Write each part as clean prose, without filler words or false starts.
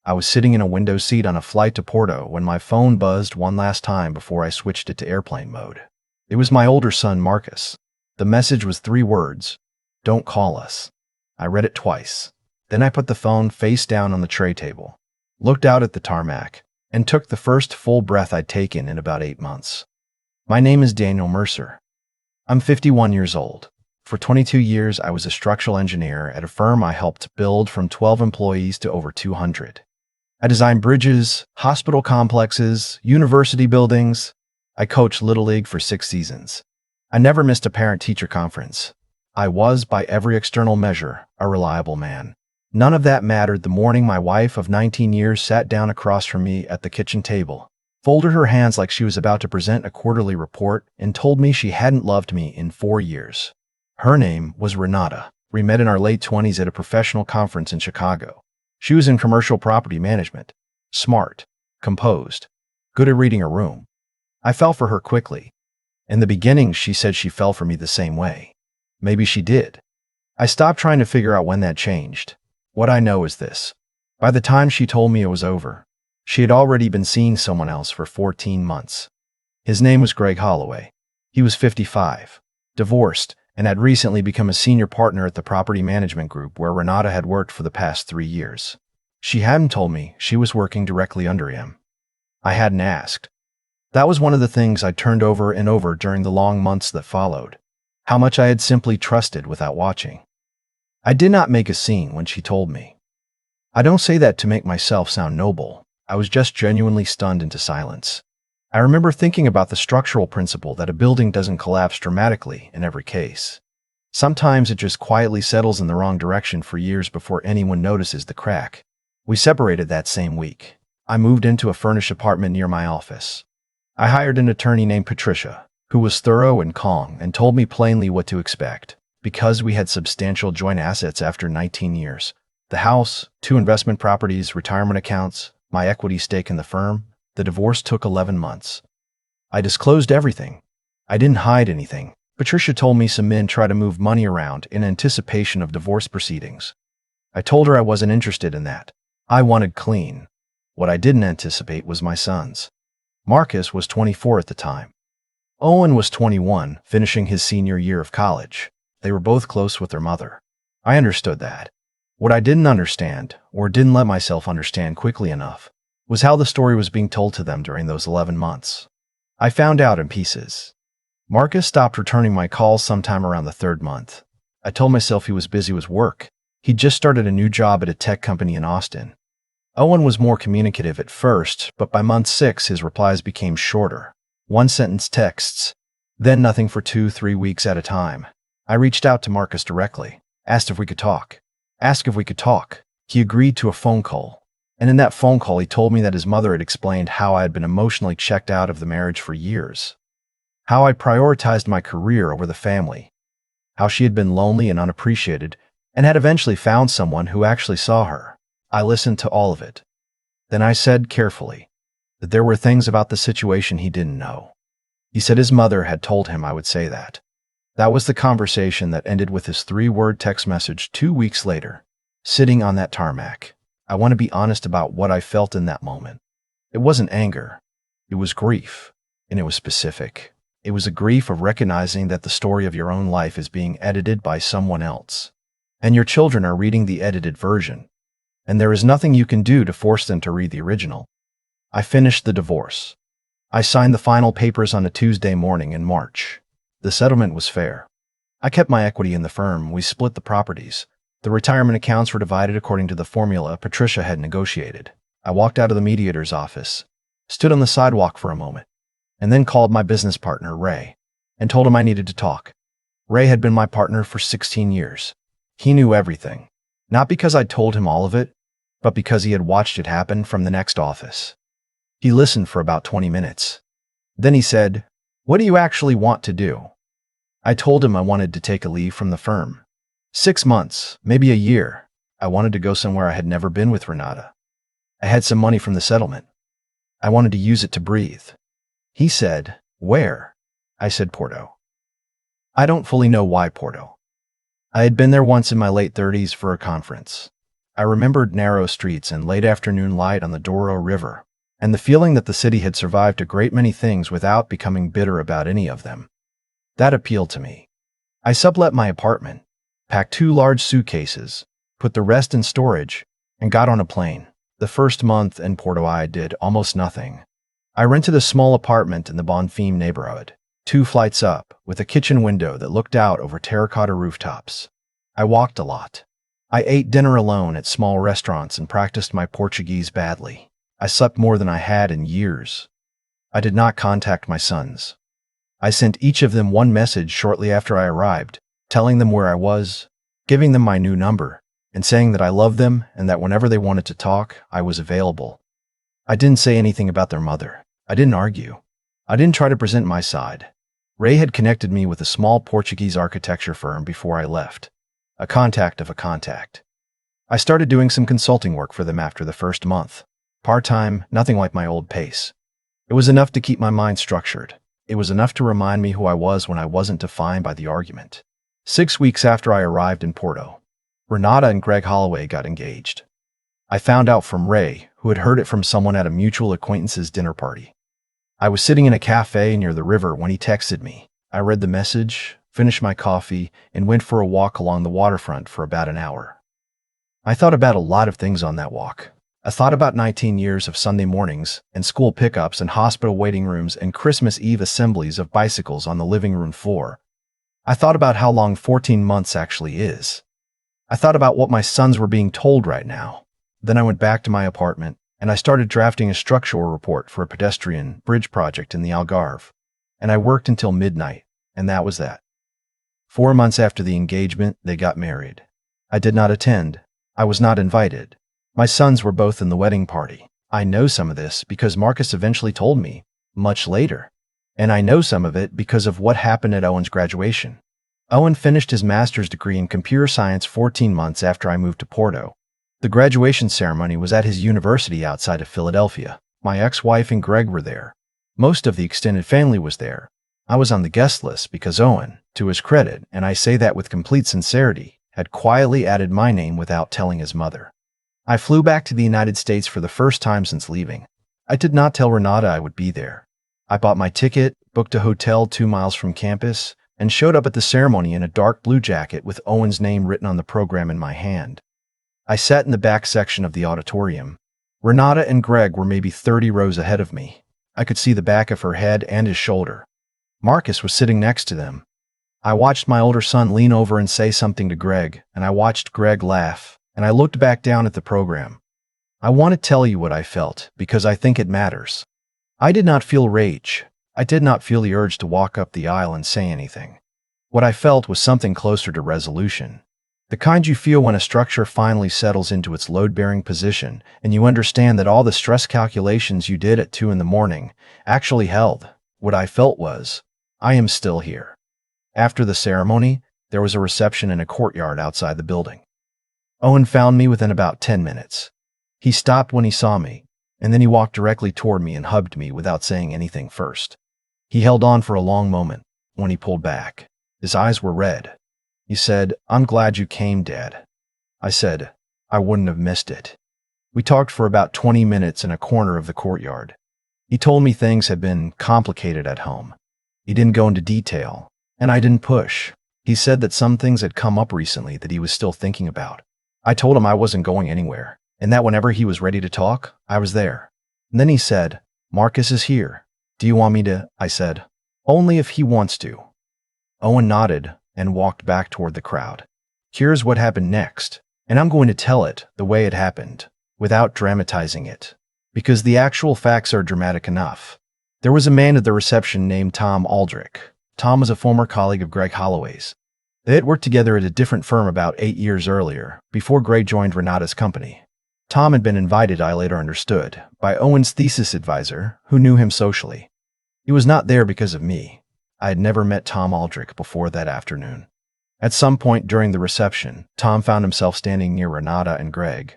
I was sitting in a window seat on a flight to Porto when my phone buzzed one last time before I switched it to airplane mode. It was my older son, Marcus. The message was 3 words: "Don't call us." I read it twice. Then I put the phone face down on the tray table, looked out at the tarmac, and took the first full breath I'd taken in about 8 months. My name is Daniel Mercer. I'm 51 years old. For 22 years, I was a structural engineer at a firm I helped build from 12 employees to over 200. I designed bridges, hospital complexes, university buildings. I coached Little League for 6 seasons. I never missed a parent-teacher conference. I was, by every external measure, a reliable man. None of that mattered the morning my wife of 19 years sat down across from me at the kitchen table, folded her hands like she was about to present a quarterly report, and told me she hadn't loved me in 4 years. Her name was Renata. We met in our late 20s at a professional conference in Chicago. She was in commercial property management. Smart, composed, good at reading a room. I fell for her quickly. In the beginning, she said she fell for me the same way. Maybe she did. I stopped trying to figure out when that changed. What I know is this: by the time she told me it was over, she had already been seeing someone else for 14 months. His name was Greg Holloway. He was 55, divorced, and had recently become a senior partner at the property management group where Renata had worked for the past 3 years. She hadn't told me she was working directly under him. I hadn't asked. That was one of the things I turned over and over during the long months that followed. How much I had simply trusted without watching. I did not make a scene when she told me. I don't say that to make myself sound noble. I was just genuinely stunned into silence. I remember thinking about the structural principle that a building doesn't collapse dramatically in every case. Sometimes it just quietly settles in the wrong direction for years before anyone notices the crack. We separated that same week. I moved into a furnished apartment near my office. I hired an attorney named Patricia, who was thorough and calm and told me plainly what to expect. Because we had substantial joint assets after 19 years, the house, 2 investment properties, retirement accounts, my equity stake in the firm, the divorce took 11 months. I disclosed everything. I didn't hide anything. Patricia told me some men try to move money around in anticipation of divorce proceedings. I told her I wasn't interested in that. I wanted clean. What I didn't anticipate was my sons. Marcus was 24 at the time. Owen was 21, finishing his senior year of college. They were both close with their mother. I understood that. What I didn't understand, or didn't let myself understand quickly enough, was how the story was being told to them during those 11 months. I found out in pieces. Marcus stopped returning my calls sometime around the 3rd month. I told myself he was busy with work. He'd just started a new job at a tech company in Austin. Owen was more communicative at first, but by month 6 his replies became shorter. 1-sentence texts, then nothing for 2-3 weeks at a time. I reached out to Marcus directly, asked if we could talk. He agreed to a phone call. And in that phone call, he told me that his mother had explained how I had been emotionally checked out of the marriage for years, how I prioritized my career over the family, how she had been lonely and unappreciated, and had eventually found someone who actually saw her. I listened to all of it. Then I said carefully that there were things about the situation he didn't know. He said his mother had told him I would say that. That was the conversation that ended with his 3-word text message 2 weeks later, sitting on that tarmac. I want to be honest about what I felt in that moment. It wasn't anger. It was grief, and it was specific. It was a grief of recognizing that the story of your own life is being edited by someone else, and your children are reading the edited version, and there is nothing you can do to force them to read the original. I finished the divorce. I signed the final papers on a Tuesday morning in March. The settlement was fair. I kept my equity in the firm. We split the properties. The retirement accounts were divided according to the formula Patricia had negotiated. I walked out of the mediator's office, stood on the sidewalk for a moment, and then called my business partner, Ray, and told him I needed to talk. Ray had been my partner for 16 years. He knew everything, not because I'd told him all of it, but because he had watched it happen from the next office. He listened for about 20 minutes. Then he said, "What do you actually want to do?" I told him I wanted to take a leave from the firm. 6 months, maybe a year. I wanted to go somewhere I had never been with Renata. I had some money from the settlement. I wanted to use it to breathe. He said, "Where?" I said, "Porto." I don't fully know why Porto. I had been there once in my late 30s for a conference. I remembered narrow streets and late afternoon light on the Douro River, and the feeling that the city had survived a great many things without becoming bitter about any of them. That appealed to me. I sublet my apartment, packed 2 large suitcases, put the rest in storage, and got on a plane. The first month in Porto I did almost nothing. I rented a small apartment in the Bonfim neighborhood, 2 flights up, with a kitchen window that looked out over terracotta rooftops. I walked a lot. I ate dinner alone at small restaurants and practiced my Portuguese badly. I slept more than I had in years. I did not contact my sons. I sent each of them one message shortly after I arrived, telling them where I was, giving them my new number, and saying that I loved them and that whenever they wanted to talk, I was available. I didn't say anything about their mother. I didn't argue. I didn't try to present my side. Ray had connected me with a small Portuguese architecture firm before I left. A contact of a contact. I started doing some consulting work for them after the first month. Part-time, nothing like my old pace. It was enough to keep my mind structured. It was enough to remind me who I was when I wasn't defined by the argument. 6 weeks after I arrived in Porto, Renata and Greg Holloway got engaged. I found out from Ray, who had heard it from someone at a mutual acquaintance's dinner party. I was sitting in a cafe near the river when he texted me. I read the message, finished my coffee, and went for a walk along the waterfront for about an hour. I thought about a lot of things on that walk. I thought about 19 years of Sunday mornings and school pickups and hospital waiting rooms and Christmas Eve assemblies of bicycles on the living room floor. I thought about how long 14 months actually is. I thought about what my sons were being told right now. Then I went back to my apartment and I started drafting a structural report for a pedestrian bridge project in the Algarve. And I worked until midnight, and that was that. 4 months after the engagement, they got married. I did not attend. I was not invited. My sons were both in the wedding party. I know some of this because Marcus eventually told me, much later. And I know some of it because of what happened at Owen's graduation. Owen finished his master's degree in computer science 14 months after I moved to Porto. The graduation ceremony was at his university outside of Philadelphia. My ex-wife and Greg were there. Most of the extended family was there. I was on the guest list because Owen, to his credit, and I say that with complete sincerity, had quietly added my name without telling his mother. I flew back to the United States for the first time since leaving. I did not tell Renata I would be there. I bought my ticket, booked a hotel 2 miles from campus, and showed up at the ceremony in a dark blue jacket with Owen's name written on the program in my hand. I sat in the back section of the auditorium. Renata and Greg were maybe 30 rows ahead of me. I could see the back of her head and his shoulder. Marcus was sitting next to them. I watched my older son lean over and say something to Greg, and I watched Greg laugh, and I looked back down at the program. I want to tell you what I felt, because I think it matters. I did not feel rage. I did not feel the urge to walk up the aisle and say anything. What I felt was something closer to resolution. The kind you feel when a structure finally settles into its load-bearing position, and you understand that all the stress calculations you did at 2 in the morning actually held. What I felt was, I am still here. After the ceremony, there was a reception in a courtyard outside the building. Owen found me within about 10 minutes. He stopped when he saw me, and then he walked directly toward me and hugged me without saying anything first. He held on for a long moment. When he pulled back, his eyes were red. He said, "I'm glad you came, Dad." I said, "I wouldn't have missed it." We talked for about 20 minutes in a corner of the courtyard. He told me things had been complicated at home. He didn't go into detail, and I didn't push. He said that some things had come up recently that he was still thinking about. I told him I wasn't going anywhere, and that whenever he was ready to talk, I was there. And then he said, "Marcus is here. Do you want me to?" I said, "Only if he wants to." Owen nodded and walked back toward the crowd. Here's what happened next, and I'm going to tell it the way it happened, without dramatizing it, because the actual facts are dramatic enough. There was a man at the reception named Tom Aldrich. Tom was a former colleague of Greg Holloway's. They had worked together at a different firm about 8 years earlier, before Greg joined Renata's company. Tom had been invited, I later understood, by Owen's thesis advisor, who knew him socially. He was not there because of me. I had never met Tom Aldrich before that afternoon. At some point during the reception, Tom found himself standing near Renata and Greg.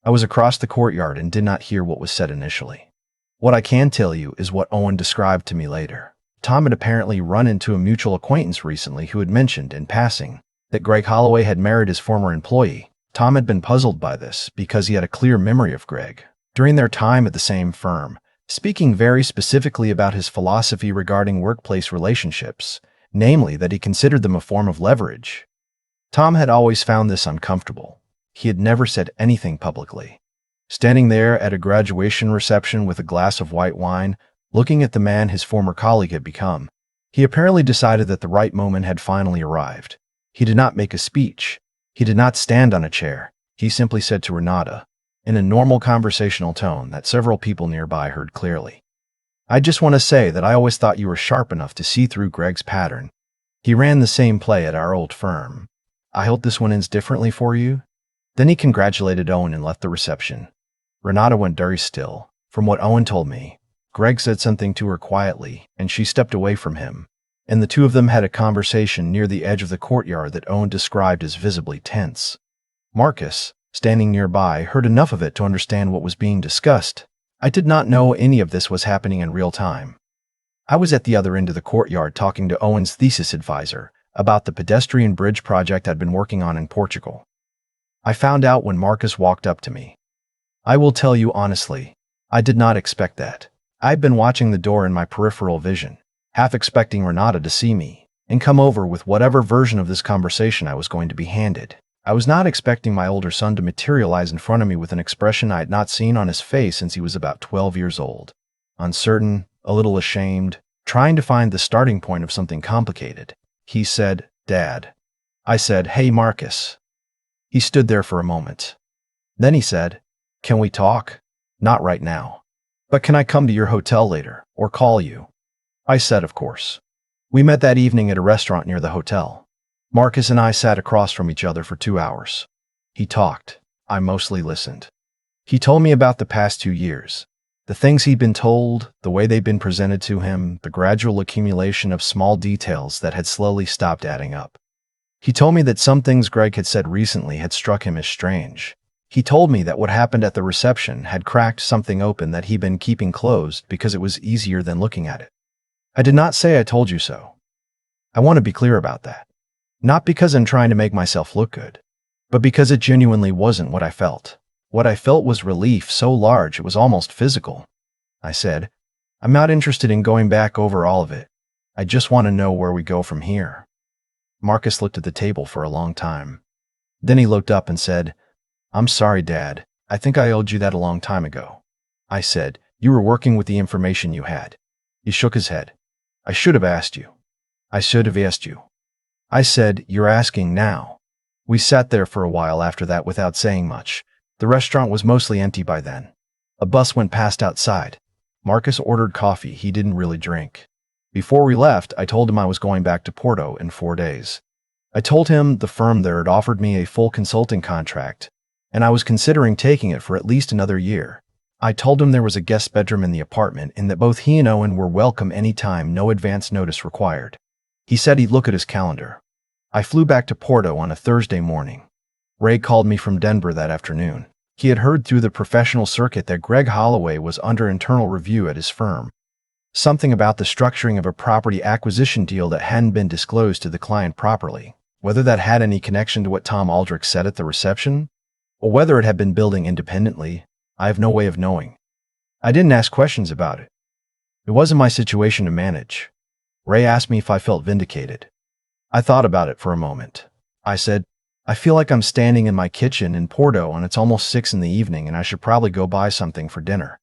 I was across the courtyard and did not hear what was said initially. What I can tell you is what Owen described to me later. Tom had apparently run into a mutual acquaintance recently who had mentioned, in passing, that Greg Holloway had married his former employee, Tom had been puzzled by this because he had a clear memory of Greg, during their time at the same firm, speaking very specifically about his philosophy regarding workplace relationships, namely that he considered them a form of leverage. Tom had always found this uncomfortable. He had never said anything publicly. Standing there at a graduation reception with a glass of white wine, looking at the man his former colleague had become, he apparently decided that the right moment had finally arrived. He did not make a speech. He did not stand on a chair. He simply said to Renata, in a normal conversational tone that several people nearby heard clearly, "I just want to say that I always thought you were sharp enough to see through Greg's pattern. He ran the same play at our old firm. I hope this one ends differently for you." Then he congratulated Owen and left the reception. Renata went very still. From what Owen told me, Greg said something to her quietly, and she stepped away from him, and the two of them had a conversation near the edge of the courtyard that Owen described as visibly tense. Marcus, standing nearby, heard enough of it to understand what was being discussed. I did not know any of this was happening in real time. I was at the other end of the courtyard talking to Owen's thesis advisor about the pedestrian bridge project I'd been working on in Portugal. I found out when Marcus walked up to me. I will tell you honestly, I did not expect that. I'd been watching the door in my peripheral vision, half expecting Renata to see me and come over with whatever version of this conversation I was going to be handed. I was not expecting my older son to materialize in front of me with an expression I had not seen on his face since he was about 12 years old. Uncertain, a little ashamed, trying to find the starting point of something complicated. He said, "Dad." I said, "Hey, Marcus." He stood there for a moment. Then he said, "Can we talk?" "Not right now. But can I come to your hotel later, or call you?" I said, "Of course." We met that evening at a restaurant near the hotel. Marcus and I sat across from each other for 2 hours. He talked. I mostly listened. He told me about the past 2 years, the things he'd been told, the way they'd been presented to him, the gradual accumulation of small details that had slowly stopped adding up. He told me that some things Greg had said recently had struck him as strange. He told me that what happened at the reception had cracked something open that he'd been keeping closed because it was easier than looking at it. I did not say I told you so. I want to be clear about that. Not because I'm trying to make myself look good, but because it genuinely wasn't what I felt. What I felt was relief so large it was almost physical. I said, "I'm not interested in going back over all of it. I just want to know where we go from here." Marcus looked at the table for a long time. Then he looked up and said, "I'm sorry, Dad. I think I owed you that a long time ago." I said, "You were working with the information you had." He shook his head. "I should have asked you. I should have asked you." I said, "You're asking now." We sat there for a while after that without saying much. The restaurant was mostly empty by then. A bus went past outside. Marcus ordered coffee he didn't really drink. Before we left, I told him I was going back to Porto in 4 days. I told him the firm there had offered me a full consulting contract, and I was considering taking it for at least another year. I told him there was a guest bedroom in the apartment and that both he and Owen were welcome anytime, no advance notice required. He said he'd look at his calendar. I flew back to Porto on a Thursday morning. Ray called me from Denver that afternoon. He had heard through the professional circuit that Greg Holloway was under internal review at his firm. Something about the structuring of a property acquisition deal that hadn't been disclosed to the client properly. Whether that had any connection to what Tom Aldrich said at the reception, or whether it had been building independently, I have no way of knowing. I didn't ask questions about it. It wasn't my situation to manage. Ray asked me if I felt vindicated. I thought about it for a moment. I said, "I feel like I'm standing in my kitchen in Porto and it's almost 6 in the evening and I should probably go buy something for dinner."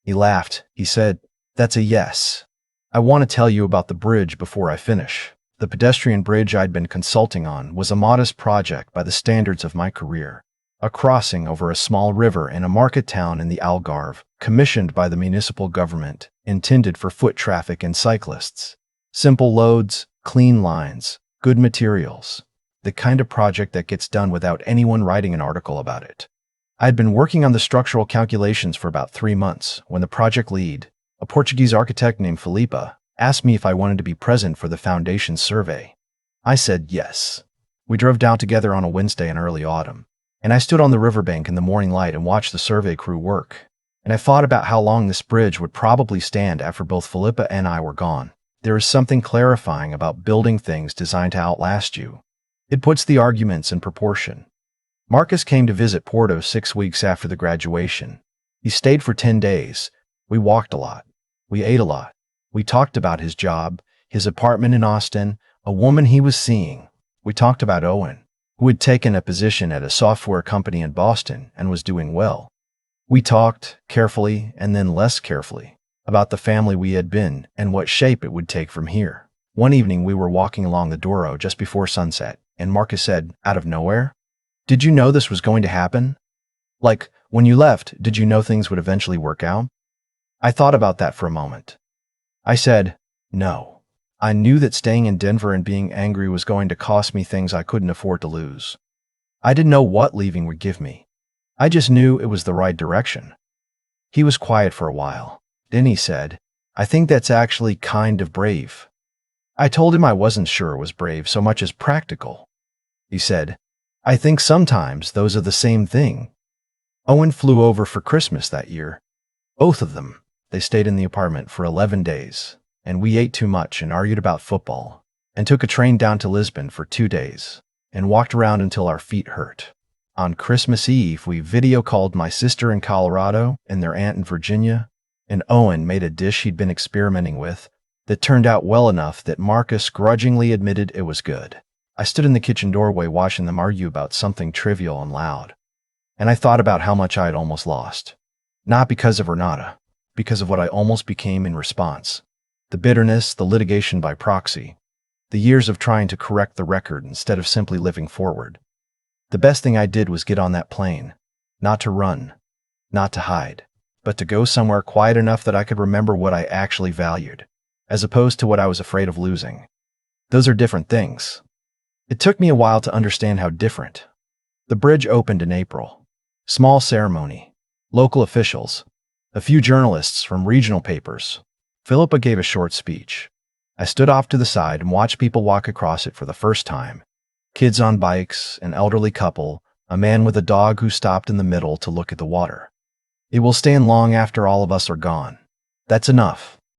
He laughed. He said, "That's a yes. I want to tell you about the bridge before I finish." The pedestrian bridge I'd been consulting on was a modest project by the standards of my career. A crossing over a small river in a market town in the Algarve, commissioned by the municipal government, intended for foot traffic and cyclists. Simple loads, clean lines, good materials. The kind of project that gets done without anyone writing an article about it. I had been working on the structural calculations for about 3 months when the project lead, a Portuguese architect named Filipa, asked me if I wanted to be present for the foundation survey. I said yes. We drove down together on a Wednesday in early autumn, and I stood on the riverbank in the morning light and watched the survey crew work. And I thought about how long this bridge would probably stand after both Filipa and I were gone. There is something clarifying about building things designed to outlast you. It puts the arguments in proportion. Marcus came to visit Porto 6 weeks after the graduation. He stayed for 10 days. We walked a lot. We ate a lot. We talked about his job, his apartment in Austin, a woman he was seeing. We talked about Owen, who had taken a position at a software company in Boston and was doing well. We talked, carefully and then less carefully, about the family we had been and what shape it would take from here. One evening we were walking along the Douro just before sunset, and Marcus said, out of nowhere, "Did you know this was going to happen? Like, when you left, did you know things would eventually work out?" I thought about that for a moment. I said, no. I knew that staying in Denver and being angry was going to cost me things I couldn't afford to lose. I didn't know what leaving would give me. I just knew it was the right direction. He was quiet for a while. Then he said, "I think that's actually kind of brave." I told him I wasn't sure it was brave so much as practical. He said, "I think sometimes those are the same thing." Owen flew over for Christmas that year. Both of them. They stayed in the apartment for 11 days, and we ate too much and argued about football, and took a train down to Lisbon for 2 days, and walked around until our feet hurt. On Christmas Eve, we video called my sister in Colorado and their aunt in Virginia, and Owen made a dish he'd been experimenting with that turned out well enough that Marcus grudgingly admitted it was good. I stood in the kitchen doorway watching them argue about something trivial and loud, and I thought about how much I had almost lost. Not because of Renata, because of what I almost became in response. The bitterness, the litigation by proxy, the years of trying to correct the record instead of simply living forward. The best thing I did was get on that plane, not to run, not to hide, but to go somewhere quiet enough that I could remember what I actually valued, as opposed to what I was afraid of losing. Those are different things. It took me a while to understand how different. The bridge opened in April. Small ceremony. Local officials. A few journalists from regional papers. Philippa gave a short speech. I stood off to the side and watched people walk across it for the first time. Kids on bikes, an elderly couple, a man with a dog who stopped in the middle to look at the water. It will stand long after all of us are gone. That's enough.